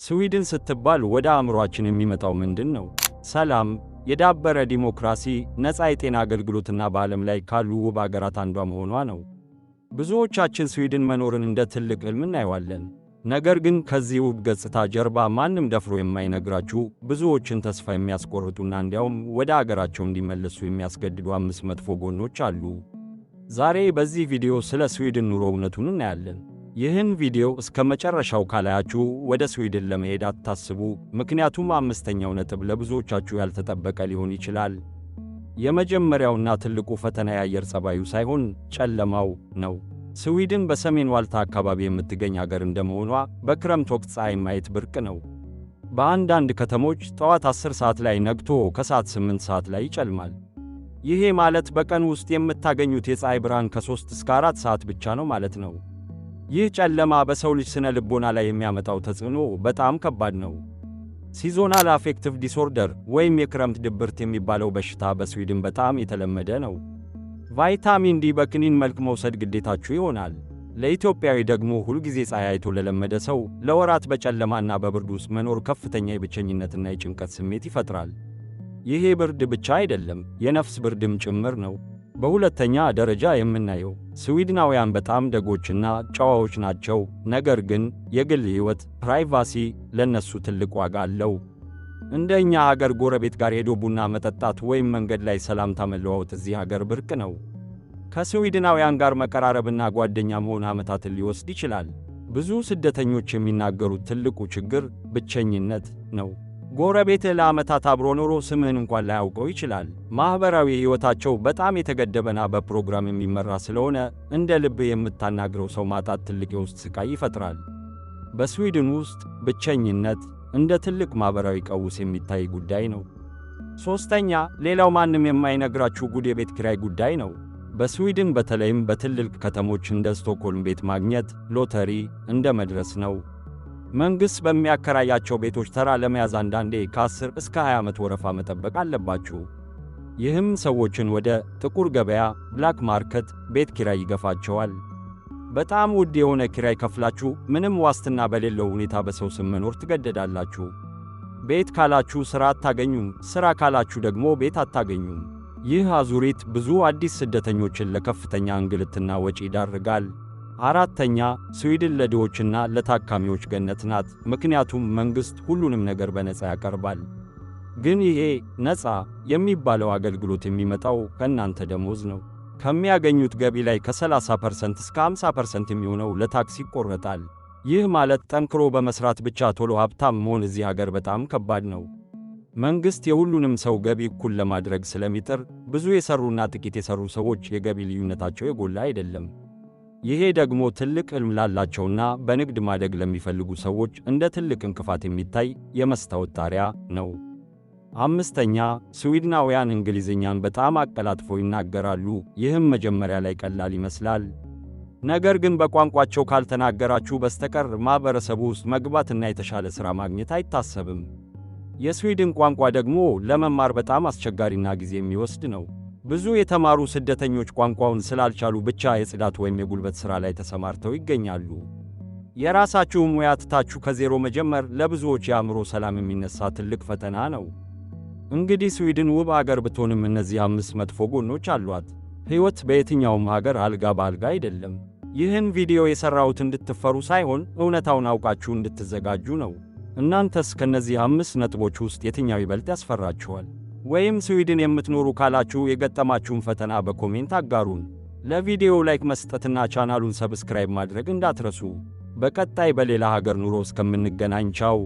ስዊድን ስትባል ወደ አእምሮአችን የሚመጣው ምንድነው? ሰላም፣ የዳበረ ዲሞክራሲ፣ ነፃ የጤና አገልግሎትና በዓለም ላይ ካሉ ውብ አገራት አንዷ መሆኗ ነው። ብዙዎቻችን ስዊድን መኖርን እንደ ትልቅ ሕልም እናየዋለን። ነገር ግን ከዚህ ውብ ገጽታ ጀርባ ማንም ደፍሮ የማይነግራችሁ ብዙዎችን ተስፋ የሚያስቆርጡና እንዲያውም ወደ አገራቸው እንዲመለሱ የሚያስገድዱ 5 መጥፎ ጎኖች አሉ። ዛሬ በዚህ ቪዲዮ ስለ ስዊድን ኑሮ እውነቱን እናያለን። ይህን ቪዲዮ እስከ መጨረሻው ካላያችሁ ወደ ስዊድን ለመሄድ አታስቡ፣ ምክንያቱም አምስተኛው ነጥብ ለብዙዎቻችሁ ያልተጠበቀ ሊሆን ይችላል። የመጀመሪያውና ትልቁ ፈተና የአየር ጸባዩ ሳይሆን ጨለማው ነው። ስዊድን በሰሜን ዋልታ አካባቢ የምትገኝ አገር እንደመሆኗ በክረምት ወቅት ፀሐይ ማየት ብርቅ ነው። በአንዳንድ ከተሞች ጠዋት 10 ሰዓት ላይ ነግቶ ከሰዓት 8 ሰዓት ላይ ይጨልማል። ይሄ ማለት በቀን ውስጥ የምታገኙት የፀሐይ ብርሃን ከ3 እስከ 4 ሰዓት ብቻ ነው ማለት ነው። ይህ ጨለማ በሰው ልጅ ስነ ልቦና ላይ የሚያመጣው ተጽዕኖ በጣም ከባድ ነው። ሲዞናል አፌክቲቭ ዲስኦርደር ወይም የክረምት ድብርት የሚባለው በሽታ በስዊድን በጣም የተለመደ ነው። ቫይታሚን ዲ በክኒን መልክ መውሰድ ግዴታችሁ ይሆናል። ለኢትዮጵያዊ ደግሞ ሁልጊዜ ፀሐይ አይቶ ለለመደ ሰው ለወራት በጨለማና በብርድ ውስጥ መኖር ከፍተኛ የብቸኝነትና የጭንቀት ስሜት ይፈጥራል። ይሄ ብርድ ብቻ አይደለም፣ የነፍስ ብርድም ጭምር ነው። በሁለተኛ ደረጃ የምናየው ስዊድናውያን በጣም ደጎችና ጨዋዎች ናቸው። ነገር ግን የግል ሕይወት ፕራይቫሲ ለነሱ ትልቅ ዋጋ አለው። እንደኛ ሀገር ጎረቤት ጋር ሄዶ ቡና መጠጣት ወይም መንገድ ላይ ሰላምታ መለዋወጥ እዚህ ሀገር ብርቅ ነው። ከስዊድናውያን ጋር መቀራረብና ጓደኛ መሆን ዓመታትን ሊወስድ ይችላል። ብዙ ስደተኞች የሚናገሩት ትልቁ ችግር ብቸኝነት ነው። ጎረቤትህ ለዓመታት አብሮ ኖሮ ስምህን እንኳን ላያውቀው ይችላል። ማኅበራዊ ሕይወታቸው በጣም የተገደበና በፕሮግራም የሚመራ ስለሆነ እንደ ልብህ የምታናግረው ሰው ማጣት ትልቅ የውስጥ ሥቃይ ይፈጥራል። በስዊድን ውስጥ ብቸኝነት እንደ ትልቅ ማኅበራዊ ቀውስ የሚታይ ጉዳይ ነው። ሦስተኛ፣ ሌላው ማንም የማይነግራችሁ ጉድ የቤት ኪራይ ጉዳይ ነው። በስዊድን በተለይም በትልልቅ ከተሞች እንደ ስቶክሆልም ቤት ማግኘት ሎተሪ እንደ መድረስ ነው። መንግሥት በሚያከራያቸው ቤቶች ተራ ለመያዝ አንዳንዴ ከ10 እስከ 20 ዓመት ወረፋ መጠበቅ አለባችሁ። ይህም ሰዎችን ወደ ጥቁር ገበያ ብላክ ማርኬት ቤት ኪራይ ይገፋቸዋል። በጣም ውድ የሆነ ኪራይ ከፍላችሁ ምንም ዋስትና በሌለው ሁኔታ በሰው ስም መኖር ትገደዳላችሁ። ቤት ካላችሁ ሥራ አታገኙም፣ ሥራ ካላችሁ ደግሞ ቤት አታገኙም። ይህ አዙሪት ብዙ አዲስ ስደተኞችን ለከፍተኛ እንግልትና ወጪ ይዳርጋል። አራተኛ፣ ስዊድን ለድሆችና ለታካሚዎች ገነት ናት፣ ምክንያቱም መንግሥት ሁሉንም ነገር በነፃ ያቀርባል። ግን ይሄ ነፃ የሚባለው አገልግሎት የሚመጣው ከእናንተ ደሞዝ ነው። ከሚያገኙት ገቢ ላይ ከ30% እስከ 50% የሚሆነው ለታክስ ይቆረጣል። ይህ ማለት ጠንክሮ በመሥራት ብቻ ቶሎ ሀብታም መሆን እዚህ አገር በጣም ከባድ ነው። መንግሥት የሁሉንም ሰው ገቢ እኩል ለማድረግ ስለሚጥር ብዙ የሠሩና ጥቂት የሠሩ ሰዎች የገቢ ልዩነታቸው የጎላ አይደለም። ይሄ ደግሞ ትልቅ ሕልም ላላቸውና በንግድ ማደግ ለሚፈልጉ ሰዎች እንደ ትልቅ እንቅፋት የሚታይ የመስታወት ጣሪያ ነው። አምስተኛ፣ ስዊድናውያን እንግሊዝኛን በጣም አቀላጥፈው ይናገራሉ። ይህም መጀመሪያ ላይ ቀላል ይመስላል። ነገር ግን በቋንቋቸው ካልተናገራችሁ በስተቀር ማኅበረሰቡ ውስጥ መግባትና የተሻለ ሥራ ማግኘት አይታሰብም። የስዊድን ቋንቋ ደግሞ ለመማር በጣም አስቸጋሪና ጊዜ የሚወስድ ነው። ብዙ የተማሩ ስደተኞች ቋንቋውን ስላልቻሉ ብቻ የጽዳት ወይም የጉልበት ሥራ ላይ ተሰማርተው ይገኛሉ። የራሳችሁን ሙያ ትታችሁ ከዜሮ መጀመር ለብዙዎች የአእምሮ ሰላም የሚነሳ ትልቅ ፈተና ነው። እንግዲህ ስዊድን ውብ አገር ብትሆንም እነዚህ 5 መጥፎ ጎኖች አሏት። ሕይወት በየትኛውም ሀገር አልጋ በአልጋ አይደለም። ይህን ቪዲዮ የሠራሁት እንድትፈሩ ሳይሆን እውነታውን አውቃችሁ እንድትዘጋጁ ነው። እናንተስ ከእነዚህ 5 ነጥቦች ውስጥ የትኛው ይበልጥ ያስፈራችኋል? ወይም ስዊድን የምትኖሩ ካላችሁ የገጠማችሁን ፈተና በኮሜንት አጋሩን። ለቪዲዮው ላይክ መስጠትና ቻናሉን ሰብስክራይብ ማድረግ እንዳትረሱ። በቀጣይ በሌላ ሀገር ኑሮ እስከምንገናኝ ቻው።